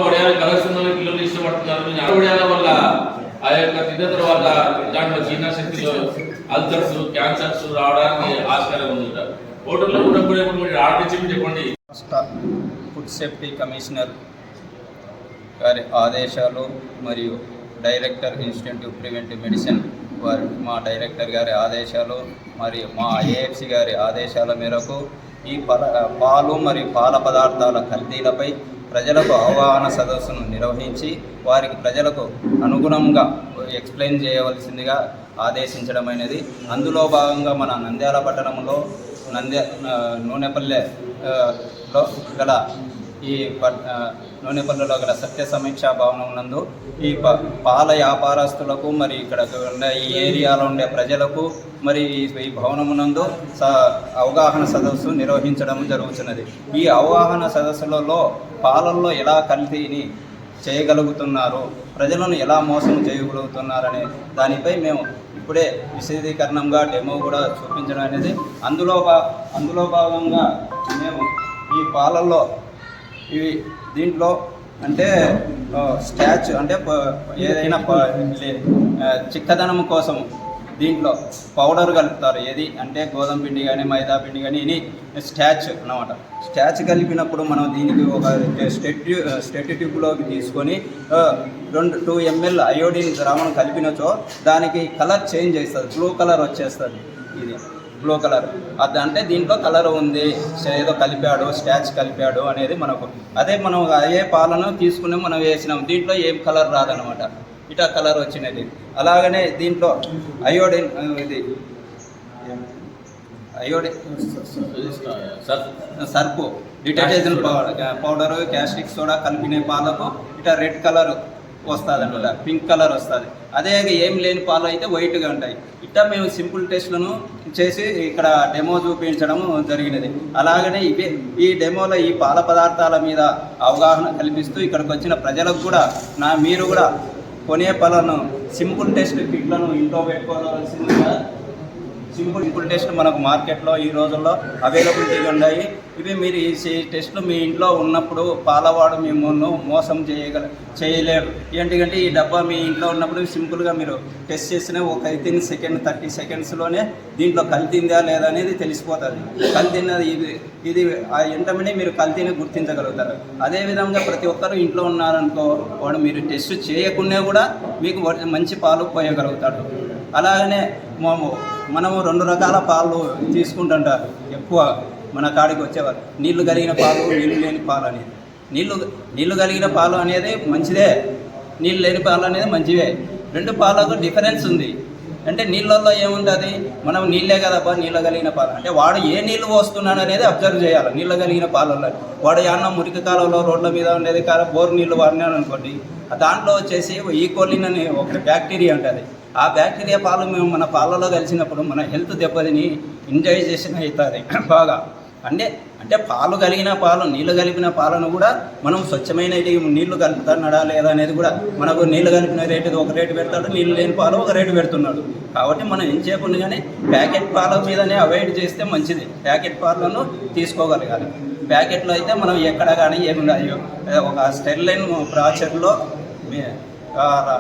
వడియాల colours పిల్లలు ఇష్టపడుతున్నారు. వడియాల వల్ల ఆ యొక్క తిన్న తర్వాత దాంట్లో జీర్ణశక్తిలో అల్సర్స్, క్యాన్సర్స్ రావడానికి ఆస్కారం ఉంది. హోటల్లో కూడా ఆర్డర్ చెప్పండి. ఫుడ్ సేఫ్టీ కమిషనర్ గారి ఆదేశాలు మరియు డైరెక్టర్ ఇన్స్టిట్యూట్ ప్రివెంటివ్ మెడిసిన్ వారి మా డైరెక్టర్ గారి ఆదేశాలు మరియు మా ఐఏఎఫ్సి గారి ఆదేశాల మేరకు ఈ పాలు మరియు పాల పదార్థాల కల్తీలపై ప్రజలకు అవగాహన సదస్సును నిర్వహించి వారికి ప్రజలకు అనుగుణంగా ఎక్స్ప్లెయిన్ చేయవలసిందిగా ఆదేశించడమైనది. అందులో భాగంగా మన నంద్యాల పట్టణంలో నూనెపల్లెలో గల నూనెపల్లిలో గల సత్య సమీక్షా భవనం నందు ఈ పాల వ్యాపారస్తులకు మరి ఇక్కడ ఉండే ఈ ఏరియాలో ఉండే ప్రజలకు మరి ఈ భవనమునందు అవగాహన సదస్సు నిర్వహించడం జరుగుతున్నది. ఈ అవగాహన సదస్సులలో పాలల్లో ఎలా కల్తీని చేయగలుగుతున్నారు, ప్రజలను ఎలా మోసం చేయగలుగుతున్నారనే దానిపై మేము ఇప్పుడే విశదీకరణంగా డెమో కూడా చూపించడం అనేది. అందులో భాగంగా మేము ఈ పాలల్లో ఇవి దీంట్లో అంటే స్టాచ్ అంటే ఏదైనా చిక్కదనం కోసం దీంట్లో పౌడర్ కలుపుతారు. ఏది అంటే గోధుమ పిండి కానీ మైదా పిండి కానీ ఇది స్టాచ్ అన్నమాట. స్టాచ్ కలిపినప్పుడు మనం దీనికి ఒక స్టెట్ ట్యూబ్లోకి తీసుకొని 2 ml అయోడిన్ ద్రావణం కలిపినచో దానికి కలర్ చేంజ్ అవుతుంది, బ్లూ కలర్ వచ్చేస్తుంది. ఇది బ్లూ కలర్ అంటే దీంట్లో కలర్ ఉంది, ఏదో కలిపాడు, స్టాచ్ కలిపాడు అనేది మనకు. అదే మనం అదే పాలను తీసుకుని మనం వేసినాం, దీంట్లో ఏం కలర్ రాదనమాట, ఇటా కలర్ వచ్చినది. అలాగనే దీంట్లో iodine surf, detergent powder, caustic soda కలిపిన పాలకు ఇటా రెడ్ కలర్ వస్తుంది అనమాట, పింక్ కలర్ వస్తుంది. అదే ఏం లేని పాలు అయితే వైట్గా ఉంటాయి. ఇట్లా మేము సింపుల్ టెస్ట్లను చేసి ఇక్కడ డెమో చూపించడం జరిగినది. అలాగనే ఈ డెమోలో ఈ పాల పదార్థాల మీద అవగాహన కల్పిస్తూ ఇక్కడికి వచ్చిన ప్రజలకు కూడా మీరు కూడా కొనే పాలను సింపుల్ టెస్ట్ కిట్లను ఇంట్లో పెట్టుకోవాల్సిందిగా. సింపుల్ టెస్ట్ మనకు మార్కెట్లో ఈ రోజుల్లో అవైలబిలిటీగా ఉన్నాయి. ఇవి మీరు ఈ టెస్ట్లు మీ ఇంట్లో ఉన్నప్పుడు పాలవాడు మిమ్మల్ని మోసం చేయలేరు. ఏంటంటే ఈ డబ్బా మీ ఇంట్లో ఉన్నప్పుడు సింపుల్గా మీరు టెస్ట్ చేసిన ఒక 30 సెకండ్స్లోనే దీంట్లో కల్తీందా లేదా అనేది తెలిసిపోతుంది. కల్తీన్నది ఇది వెంటనే మీరు కల్తీని గుర్తించగలుగుతారు. అదేవిధంగా ప్రతి ఒక్కరు ఇంట్లో ఉన్నారనుకో, వాడు మీరు టెస్ట్ చేయకుండా కూడా మీకు మంచి పాలు పోయగలుగుతాడు. అలాగనే మనము 2 రకాల పాలు తీసుకుంటుంటారు ఎక్కువ మన కాడికి వచ్చేవారు. నీళ్లు కలిగిన పాలు, నీళ్లు లేని పాలు అనేది. నీళ్లు కలిగిన పాలు అనేది మంచిదే, నీళ్ళు లేని పాలు అనేది మంచివే. 2 పాలకు డిఫరెన్స్ ఉంది. అంటే నీళ్ళల్లో ఏముంటుంది, మనం నీళ్ళే కదబ్బా నీళ్ళు కలిగిన పాలు అంటే వాడు ఏ నీళ్ళు పోస్తున్నాడు అనేది అబ్జర్వ్ చేయాలి. నీళ్ళు కలిగిన పాలల్లో వాడు ఏమన్నా మురికి కాలంలో రోడ్ల మీద ఉండేది బోర్ నీళ్ళు వాడినాడు అనుకోండి, దాంట్లో వచ్చేసి ఈకోలిన్ అనే ఒక బ్యాక్టీరియా ఉంటుంది. ఆ బ్యాక్టీరియా పాలు మేము మన పాలలో కలిసినప్పుడు మన హెల్త్ దెబ్బతిని ఇండైజెషన్ అవుతుంది బాగా. అంటే పాలు కలిగిన పాలు, నీళ్ళు కలిపిన పాలను కూడా మనం స్వచ్ఛమైన నీళ్లు కలుపుతున్నాడా లేదా అనేది కూడా మనకు నీళ్ళు కలిపిన రేటు ఒక రేటు పెడతాడు, నీళ్ళు లేని పాలు ఒక రేటు పెడుతున్నాడు. కాబట్టి మనం ఏం చేయకుండా కానీ ప్యాకెట్ పాల మీదనే అవాయిడ్ చేస్తే మంచిది. ప్యాకెట్ పాలను తీసుకోగలగాలి. ప్యాకెట్లో అయితే మనం ఎక్కడ కానీ ఏముండదు, ఒక స్టెరిలైన్ ప్రాసెస్లో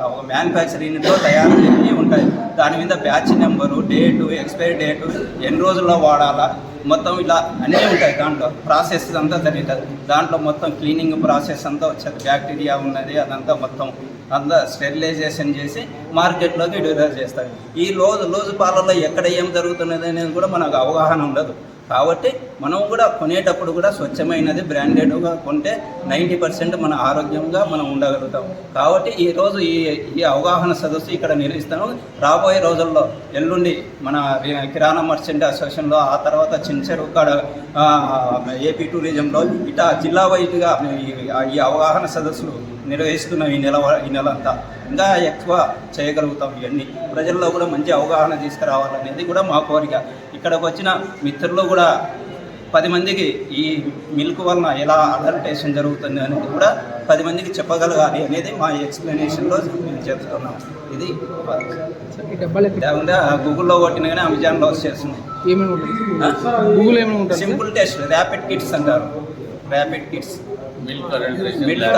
ఒక మ్యానుఫ్యాక్చరింగ్ యూనిట్లో తయారు చేసి ఉంటాయి. దాని మీద batch number, date, expiry date, ఎన్ని రోజుల్లో వాడాలా, మొత్తం ఇలా అన్నీ ఉంటాయి. దాంట్లో ప్రాసెస్ అంతా జరుగుతుంది. దాంట్లో మొత్తం క్లీనింగ్ ప్రాసెస్ అంతా వచ్చేది, బ్యాక్టీరియా ఉన్నది అదంతా మొత్తం అంతా స్టెరిలైజేషన్ చేసి మార్కెట్లోకి డెలివరీ చేస్తారు. ఈ రోజు పాలల్లో ఎక్కడ ఏం జరుగుతున్నది అనేది కూడా మనకు అవగాహన ఉండదు. కాబట్టి మనం కూడా కొనేటప్పుడు కూడా స్వచ్ఛమైనది బ్రాండెడ్గా కొంటే 90% మన ఆరోగ్యంగా మనం ఉండగలుగుతాం. కాబట్టి ఈరోజు ఈ అవగాహన సదస్సు ఇక్కడ నిర్వహిస్తాము. రాబోయే రోజుల్లో ఎల్లుండి మన కిరాణా మర్చెంట్ అసోసియేషన్లో, ఆ తర్వాత చించెరు కాడ ఏపీ టూరిజంలో ఇట్లా జిల్లా వైజ్గా ఈ అవగాహన సదస్సులు నిర్వహిస్తున్నాం. ఈ నెలంతా ఇంకా ఎక్కువ చేయగలుగుతాం. ఇవన్నీ ప్రజల్లో కూడా మంచి అవగాహన తీసుకురావాలనేది కూడా మా కోరిక. ఇక్కడికి వచ్చిన మిత్రులు కూడా 10 మందికి ఈ మిల్క్ వలన ఎలా అడల్టేషన్ జరుగుతుంది అనేది కూడా 10 మందికి చెప్పగలగాలి అనేది మా ఎక్స్ప్లెనేషన్లో మేము చెప్తున్నాం. ఇది లేకుండా గూగుల్లో కొట్టిన కానీ అమెజాన్లో వచ్చేస్తున్నాయి. సింపుల్ టెస్ట్ ర్యాపిడ్ కిట్స్ అంటారు. Rapid kits milk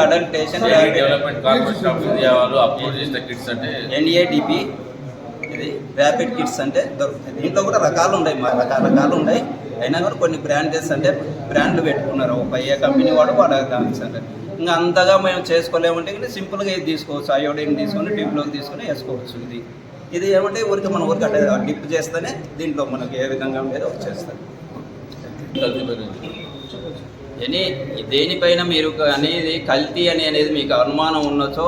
adulteration development corporation of India వాళ్ళు అప్లోడ్ చేసిన కిట్స్ అంటే NADP ఇది ర్యాపిడ్ కిట్స్ అంటే దొరుకుతాయి. దీంట్లో కూడా రకాలు ఉన్నాయి, రకాలు ఉన్నాయి. అయినా కూడా కొన్ని బ్రాండెస్ అంటే బ్రాండ్లు పెట్టుకున్నారు. ఒక ఏ కంపెనీ వాడు దానికి అంటే ఇంకా అంతగా మేము చేసుకోలేమంటే కానీ సింపుల్గా ఇది తీసుకోవచ్చు. అయోడిన్ తీసుకొని టిప్లోకి తీసుకొని వేసుకోవచ్చు. ఇది ఏమంటే ఊరికి మన ఊరికి అంటే డిప్ చేస్తేనే దీంట్లో మనకి ఏ విధంగా ఉండేది వచ్చేస్తుంది. దేనిపైన మీరు అనేది కల్తీ అనేది మీకు అనుమానం ఉన్నచో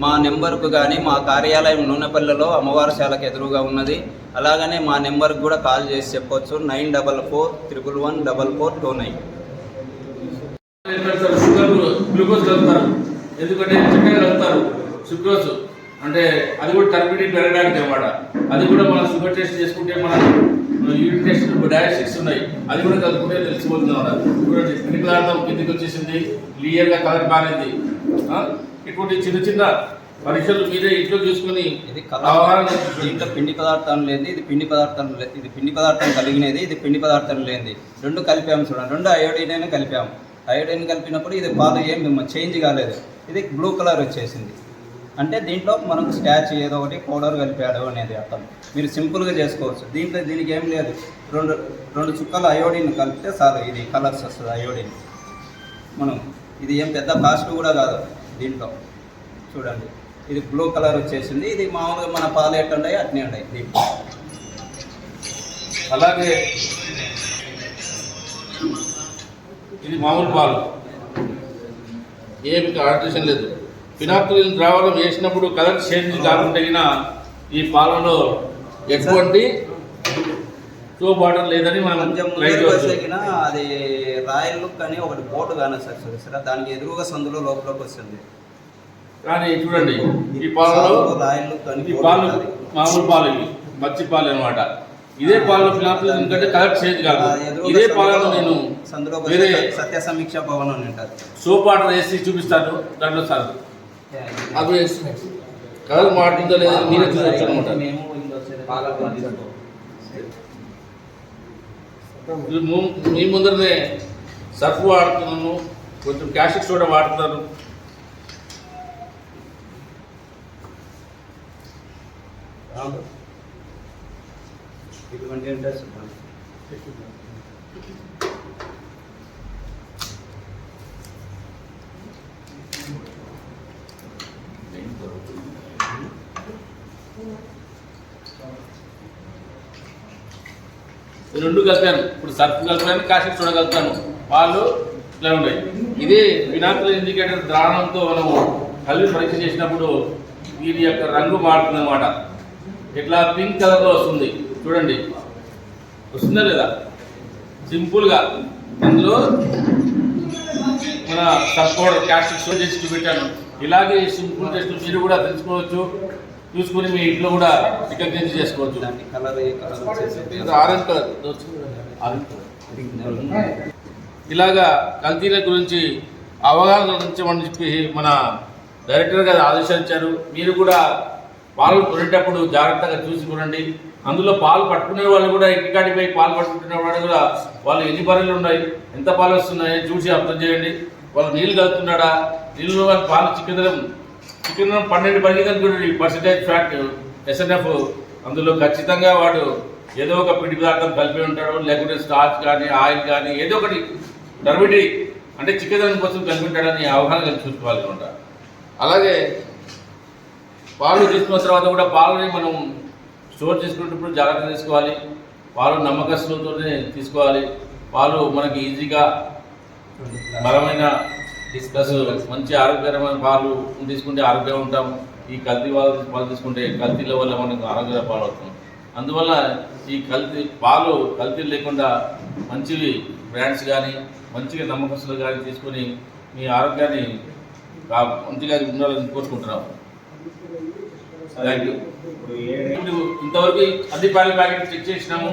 మా నెంబర్కు కానీ మా కార్యాలయం నూనెపల్లిలో అమ్మవారిశాలకు ఎదురుగా ఉన్నది. అలాగనే మా నెంబర్కి కూడా కాల్ చేసి చెప్పొచ్చు 9441114429. షుగర్ గ్లూకోజ్ కలుపుతారు, ఎందుకంటే చక్కెర కలుపుతారు. సుక్రోజ్ అంటే అది కూడా టర్బిడిటీ పెరగడానికి అనమాట. అది కూడా మనం షుగర్ టెస్ట్ చేసుకుంటే మన యూరిన్ టెస్ట్ డయాస్టిక్స్ ఉన్నాయి, అది కూడా కలుపుకుంటే తెలిసిపోతుంది అన్నమాట. చూడండి పిండి పదార్థం కిందికి వచ్చేసింది, క్లియర్గా కలర్ మారింది. ఇటువంటి చిన్న చిన్న పరీక్షలు మీరే ఇంట్లో చూసుకుని ఇది దీంట్లో పిండి పదార్థం లేదు, ఇది పిండి పదార్థం కలిగినది, ఇది పిండి పదార్థం లేనిది. రెండు కలిపాము చూడండి, రెండు అయోడిన్ కలిపాము. అయోడిన్ కలిపినప్పుడు ఇది పాలు ఏం చేంజ్ కాలేదు, ఇది బ్లూ కలర్ వచ్చేసింది. అంటే దీంట్లో మనకు స్టాచ్ ఏదో ఒకటి పౌడర్ కలిపాడు అనేది అర్థం. మీరు సింపుల్గా చేసుకోవచ్చు. దీనికి ఏం లేదు, రెండు చుక్కలు అయోడిన్ కలిపితే చాలు ఇది కలర్స్ వస్తుంది. అయోడిన్ మనం ఇది ఏం పెద్ద కాస్ట్ కూడా కాదు. దీంట్లో చూడండి ఇది బ్లూ కలర్ వచ్చేసింది. ఇది మామూలుగా మన పాలు ఎట్టుంటాయి అట్నే ఉంటాయి దీంట్లో. అలాగే ఇది మామూలు పాలు, ఏమి ఆల్టరేషన్ లేదు. ఫినాక్సిలిన్ ద్రావణం వేసినప్పుడు కలర్ చేంజ్ కాకుండా ఈ పాలలో ఎటువంటి సోప్ వాటర్ లేదని మనం అది రాయల్ లుక్ అని ఒకటి బోర్డు కానీ సార్, దానికి ఎదురుగా సందులో లోపలికి వస్తుంది. కానీ చూడండి ఈ పాలలో రాయల్ లుక్ అని, ఈ పాలు మామూలు పాలు, ఇవి మచ్చి పాలు అనమాట. ఇదే పాలలో ఫినాక్సిలిన్ కంటే కలర్ చేంజ్ కాదు. ఇదే పాలలో నేను వేరే సత్య సమీక్ష భవనం ఉంటుంది, సోప్ వాటర్ వేసి చూపిస్తాను. దాంట్లో సార్ అది కలర్ మారుతుందో లేదా మీరే చూడొచ్చు అనమాట. మీ ముందరనే సర్ఫ్ వాడుతున్నాను, కొంచెం క్యాషిక్ సోడా వాడుతున్నాను. ఇటువంటి రెండు కలిపాను. ఇప్పుడు సర్ఫ్ కలిపాను, కాషిక్ సోడా కలిపాను, పాలు ఇట్లా ఉన్నాయి. ఇదే ఫినాక్సిలిన్ ఇండికేటర్ ద్రావణంతో మనం కలిపి పరీక్ష చేసినప్పుడు వీటి యొక్క రంగు మారుతుంది అన్నమాట. ఇట్లా పింక్ కలర్లో వస్తుంది. చూడండి వస్తుందా లేదా? సింపుల్గా ఇందులో మన సర్ఫ్ పౌడర్ కాస్టిక్ సోడా చేసి చూపెట్టాను. ఇలాగే సింపుల్ టెస్ట్ మీరు కూడా తెలుసుకోవచ్చు, చూసుకుని మీ ఇంట్లో కూడా రికగ్నైజ్ చేసుకోవచ్చు. ఆరెంజ్ కలర్ ఇలాగా కల్తీల గురించి అవగాహన ఉంచమని చెప్పి మన డైరెక్టర్ గారు ఆదేశించారు. మీరు కూడా పాలు కొనేటప్పుడు జాగ్రత్తగా చూసి కొనండి. అందులో పాలు పట్టుకునే వాళ్ళు కూడా ఇంటికాడికి పోయి పాలు పట్టుకుంటున్న వాళ్ళు కూడా వాళ్ళు ఎన్ని బర్రెలు ఉన్నాయి, ఎంత పాలు వస్తున్నాయి చూసి అర్థం చేయండి. వాళ్ళు నీళ్ళు కలుపుతున్నాడా, నీళ్ళు పాలు చికెన్ 12% ఫ్యాట్ SNF, అందులో ఖచ్చితంగా వాడు ఏదో ఒక పిండి పదార్థం కలిపి ఉంటాడు, లేకుంటే స్టార్చ్ కానీ ఆయిల్ కానీ ఏదో ఒకటి టర్బిడిటీ అంటే చికెన్ కోసం కలిపి ఉంటాడని అవగాహన చూసుకోవాలి అనమాట. అలాగే పాలు తీసుకున్న తర్వాత కూడా పాలని మనం స్టోర్ చేసుకునేటప్పుడు జాగ్రత్త తీసుకోవాలి. పాలు నమ్మకస్తులతోనే తీసుకోవాలి. పాలు మనకి ఈజీగా బలమైన ప్లస్ మంచి ఆరోగ్యకరమైన పాలు తీసుకుంటే ఆరోగ్యంగా ఉంటాం. ఈ కల్తీ పాలు తీసుకుంటే కల్తీల వల్ల మనకు ఆరోగ్య పాలు అవుతాం. అందువల్ల ఈ కల్తీ లేకుండా మంచివి బ్రాండ్స్ కానీ మంచిగా నమ్మకస్తులు కానీ తీసుకొని మీ ఆరోగ్యాన్ని మంచిగా ఉండాలని కోరుకుంటున్నాం. Thank you. ఇంతవరకు అన్ని పాల ప్యాకెట్ చెక్ చేసినాము.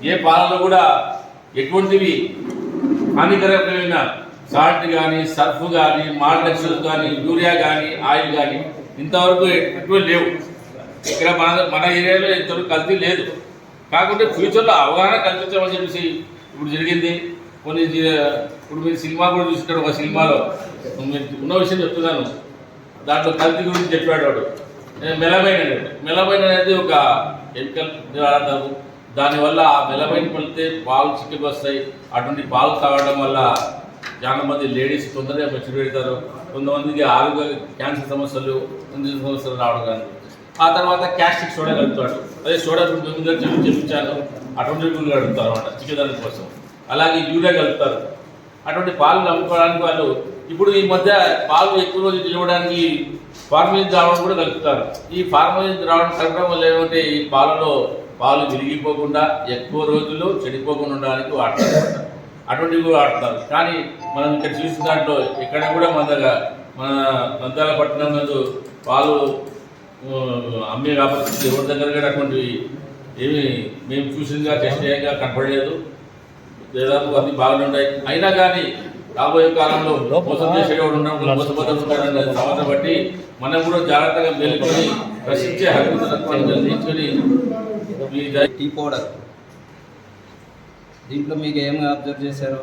ఏ పాలలో కూడా ఎటువంటివి హానికరమైన సాల్ట్ కానీ సర్ఫ్ కానీ మాల్టెక్సల్ కానీ యూరియా కానీ ఆయిల్ కానీ ఇంతవరకు ఎక్కువ లేవు. ఇక్కడ మన ఏరియాలో ఇంతవరకు కల్తీ లేదు. కాకుంటే ఫ్యూచర్లో అవగాహన కల్పించమని చెప్పేసి ఇప్పుడు జరిగింది. కొన్ని ఇప్పుడు మీరు సినిమా కూడా చూస్తుంటారు. ఒక సినిమాలో మీరు ఉన్న విషయం చెప్తున్నాను, దాంట్లో కల్తీ గురించి చెప్పాడు వాడు. మెలమైన్ అనేది ఒక కెమికల్ వాడతారు. దానివల్ల ఆ మెలమైన్ పడితే పాలు చిక్కలు వస్తాయి. అటువంటి పాలు తాగడం వల్ల చాలా మంది లేడీస్ తొందరగా మెచ్యూర్ పెడతారు. కొంతమందికి ఆరోగ్య క్యాన్సర్ సమస్యలు రావడం కానీ. ఆ తర్వాత క్యాస్టిక్ సోడా కలుపుతాడు. అదే సోడా ముందుగా చెప్పించాను, అటువంటి గుళ్ళు కలుపుతారు అన్నమాట చిక్కదనం కోసం. అలాగే యూరియా కలుపుతారు. అటువంటి పాలు అమ్ముకోవడానికి వాళ్ళు ఇప్పుడు ఈ మధ్య పాలు ఎక్కువ రోజులు నిలవడానికి ఫార్మలిన్ ద్రావణం కూడా కలుపుతారు. ఈ ఫార్మలిన్ ద్రావణం కలపడం వల్ల ఏమంటే ఈ పాలలో పాలు విరిగిపోకుండా ఎక్కువ రోజులు చెడిపోకుండా ఉండడానికి వాడతారు. అటువంటివి కూడా వాడతారు. కానీ మనం ఇక్కడ చూసిన దాంట్లో ఎక్కడ కూడా మన నంద్యాల పట్టణం నందు పాలు అమ్మే కాబట్టి ఎవరి దగ్గర కూడా అటువంటివి ఏమి మేము చూసిందిగా టెస్ట్ చేయగా కనపడలేదు. దాదాపు అన్ని బాగానే ఉన్నాయి. అయినా కానీ రాబోయే కాలంలో మోసం చేసేవాడు ఉన్నప్పుడు మోసపోతాడు సంవత్సరం బట్టి మనం కూడా జాగ్రత్తగా మేలుకొని ప్రశ్నించే హక్కుని నిర్ణయించుకొని టీ పౌడర్ దీంట్లో మీకు ఏమి అబ్జర్వ్ చేశారు?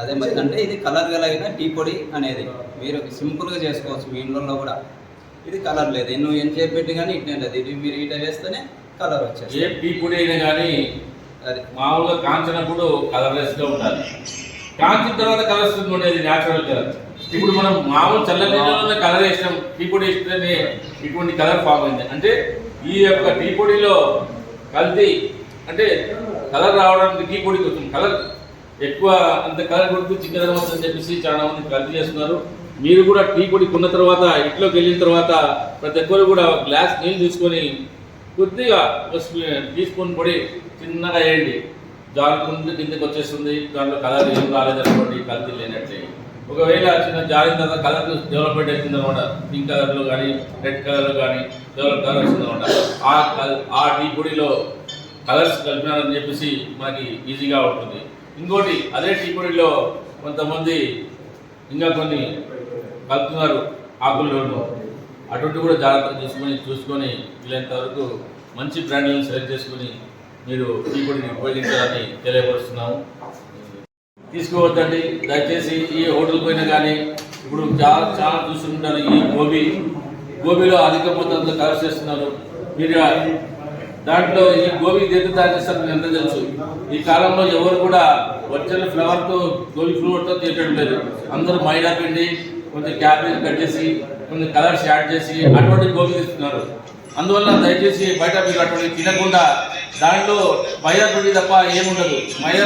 అదే మరి అంటే ఇది కలర్ కలిగిన టీ పొడి అనేది మీరు సింపుల్గా చేసుకోవచ్చు మీ ఇంట్లో కూడా. ఇది కలర్ లేదు, నువ్వు ఏం చేపెట్టి కానీ ఇట్నే లేదు. ఇది మీరు ఇట వేస్తేనే కలర్ వచ్చేది. ఏ టీ పొడి అయినా కానీ అది మామూలుగా కాంచినప్పుడు కలర్లెస్గా ఉండాలి. కాంచిన తర్వాత కలర్స్ ఉండేది న్యాచురల్ కలర్. ఇప్పుడు మనం మామూలు చల్ల నీళ్ళలోనే కలర్ వేసినాం, టీ పొడి వేస్తేనే ఇటువంటి కలర్ ఫామ్ అయింది. అంటే ఈ యొక్క టీ పొడిలో కల్తీ అంటే కలర్ రావడానికి టీ పొడికి వస్తుంది. కలర్ ఎక్కువ అంత కలర్ కొడుతూ చిక్కదనం వస్తుందని చెప్పేసి చాలా మంది కల్తీ చేస్తున్నారు. మీరు కూడా టీ పొడి కొన్న తర్వాత ఇంట్లోకి వెళ్ళిన తర్వాత ప్రతి ఒక్కరు కూడా గ్లాస్ నీళ్ళు తీసుకొని కొద్దిగా టీ స్పూన్ పొడి చిన్నగా వేయండి. జారుకుంటే కిందకి వచ్చేస్తుంది. దాంట్లో కలర్ ఏం రాలేదనుకోండి, కల్తీ లేనట్లే. ఒకవేళ చిన్న జారిన తర్వాత కలర్ డెవలప్మెంట్ అవుతుంది అనమాట. పింక్ కలర్లో కానీ రెడ్ కలర్లో కానీ కలర్ వస్తుంది అనమాట. ఆ టీ పొడిలో కలర్స్ కలిపినారని చెప్పేసి మనకి ఈజీగా ఉంటుంది. ఇంకోటి అదే టీ పొడిలో కొంతమంది ఇంకా కొన్ని కలుపుతున్నారు ఆకుల్లోనూ. అటువంటి కూడా జాగ్రత్తగా చూసుకొని వీలైనంత వరకు మంచి బ్రాండ్లను సెలెక్ట్ చేసుకుని మీరు టీ పొడిని ఉపయోగించాలని తెలియపరుస్తున్నాము. తీసుకోవద్దండి దయచేసి. ఈ హోటల్ పోయినా కానీ ఇప్పుడు చాలా చూస్తుంటారు. ఈ గోబీలో అధిక మొత్తంలో కలర్స్ చేస్తున్నారు. మీరు దాంట్లో ఈ గోబీ దేంతో తయారు చేస్తారు మీకు ఎంత తెలుసు. ఈ కాలంలో ఎవరు కూడా ఒరిజినల్ ఫ్లవర్తో గోబీ ఫ్లవర్తో తీయటం లేదు. అందరూ మైదా పిండి కొంచెం క్యాబేజ్ కట్ చేసి కొన్ని కలర్స్ యాడ్ చేసి అటువంటి గోబీ తీస్తున్నారు. అందువల్ల దయచేసి బయట మీరు అటువంటి తినకుండా దాంట్లో మైదా పిండి తప్ప ఏముండదు. మైదా